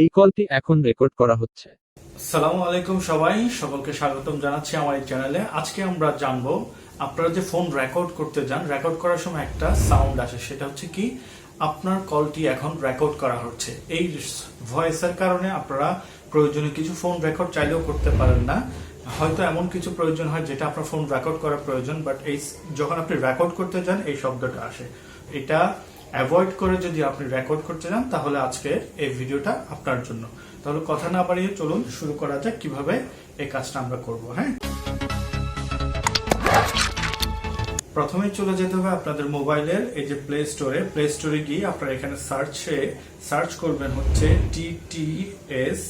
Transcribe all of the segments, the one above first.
এই কলটি এখন রেকর্ড করা হচ্ছে। আসসালামু আলাইকুম সকলকে স্বাগতম জানাচ্ছি আমার এই চ্যানেলে। আজকে আমরা জানবো আপনারা যে ফোন রেকর্ড করতে যান, রেকর্ড করার সময় একটা সাউন্ড আসে, সেটা হচ্ছে কি আপনার কলটি এখন রেকর্ড করা হচ্ছে। এই ভয়েসের কারণে আপনারা প্রয়োজনীয় কিছু ফোন রেকর্ড চাইলেও করতে পারেন না। হয়তো এমন কিছু প্রয়োজন হয় যেটা আপনার ফোন রেকর্ড করা প্রয়োজন, বাট এই যখন আপনি রেকর্ড করতে যান এই শব্দটা আসে। এটা অ্যাভয়েড করে যদি আপনি রেকর্ড করতে যান তাহলে আজকে এই ভিডিওটা আপনার জন্য। তাহলে কথা না বাড়িয়ে চলুন শুরু করা যাক কিভাবে এই কাজটা আমরা করব। হ্যাঁ, প্রথমে চলে যেতে হবে আপনাদের মোবাইলের এই যে প্লে স্টোরে গিয়ে আপনারা এখানে সার্চ করবেন হচ্ছে TTSLEXS।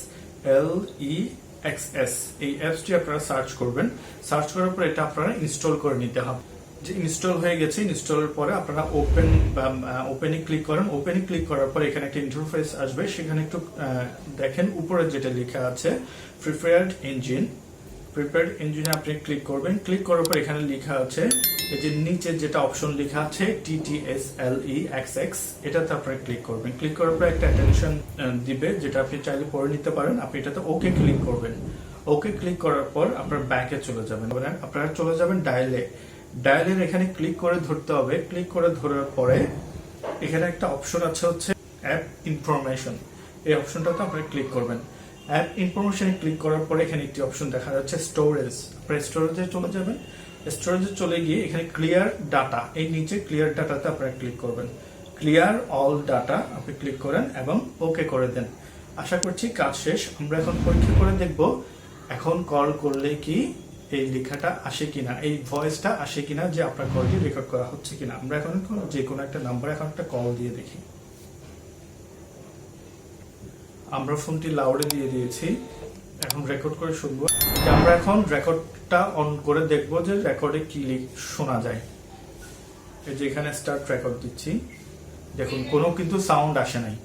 এই অ্যাপসটি আপনারা সার্চ করবেন। সার্চ করার পর এটা আপনারা ইনস্টল করে নিতে হবে। যে ইনস্টল হয়ে গেছে, ইনস্টলের পরে আপনারা ওপেনে ক্লিক করেন। ওপেনে ক্লিক করার পর এখানে একটা ইন্টারফেস আসবে, সেখানে একটু দেখেন উপরে যেটা লেখা আছে প্রিপেয়ার্ড ইঞ্জিনে আপনি ক্লিক করবেন। ক্লিক করার পর এখানে লেখা আছে এই যে নিচে যেটা অপশন লেখা আছে TTSLEXX, এটাতে আপনারা ক্লিক করবেন। ক্লিক করার পর একটা অ্যাটেনশন দিবে, যেটা আপনি চাইলে পড়ে নিতে পারেন। আপনি এটাতে ওকে ক্লিক করবেন। ওকে ক্লিক করার পর আপনার ব্যাকে চলে যাবেন। আপনারা চলে যাবেন ডায়ালের এখানে ক্লিক করে ধরতে হবে। ক্লিক করে ধরার পরে এখানে একটা অপশন আছে হচ্ছে অ্যাপ ইনফরমেশন। এই অপশনটাতে আপনারা ক্লিক করবেন। অ্যাপ ইনফরমেশনে ক্লিক করার পরে এখানে একটি অপশন দেখা যাচ্ছে স্টোরেজ। আপনারা স্টোরেজে চলে যাবেন। স্টোরেজে চলে গিয়ে এখানে ক্লিয়ার ডাটা, এই নিচে ক্লিয়ার ডাটাতে আপনারা ক্লিক করবেন। ক্লিয়ার অল ডাটা আপনি ক্লিক করেন এবং ওকে করে দেন। আশা করছি কাজ শেষ। আমরা এখন পরীক্ষা করে দেখব এখন কল করলে কি এই লেখাটা আসে কিনা, এই ভয়েসটা আসে কিনা, যে আপনার কলটি রেকর্ড করা হচ্ছে কিনা। আমরা এখন যে কোনো একটা নাম্বারে এখন একটা কল দিয়ে দেখি। আমরা ফোনটি লাউডে দিয়ে দিয়েছি, এখন রেকর্ড করে শুনবো। আমরা এখন রেকর্ডটা অন করে দেখবো যে রেকর্ডে কি শোনা যায়। এই যে এখানে স্টার্ট রেকর্ড দিচ্ছি, দেখুন কোনো কিন্তু সাউন্ড আসে নাই।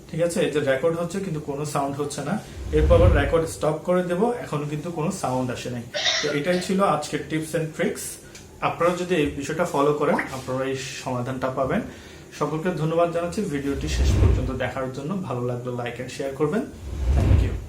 ঠিক আছে, এই যে রেকর্ড হচ্ছে কিন্তু কোনো সাউন্ড হচ্ছে না। এরপর রেকর্ড স্টপ করে দেব, এখনো কিন্তু কোনো সাউন্ড আসে নাই। তো এটাই ছিল আজকের টিপস এন্ড ট্রিক্স। আপনারা যদি এই বিষয়টা ফলো করেন আপনারা এই সমাধানটা পাবেন। সকলকে ধন্যবাদ জানাচ্ছি ভিডিওটি শেষ পর্যন্ত দেখার জন্য। ভালো লাগলে লাইক এন্ড শেয়ার করবেন।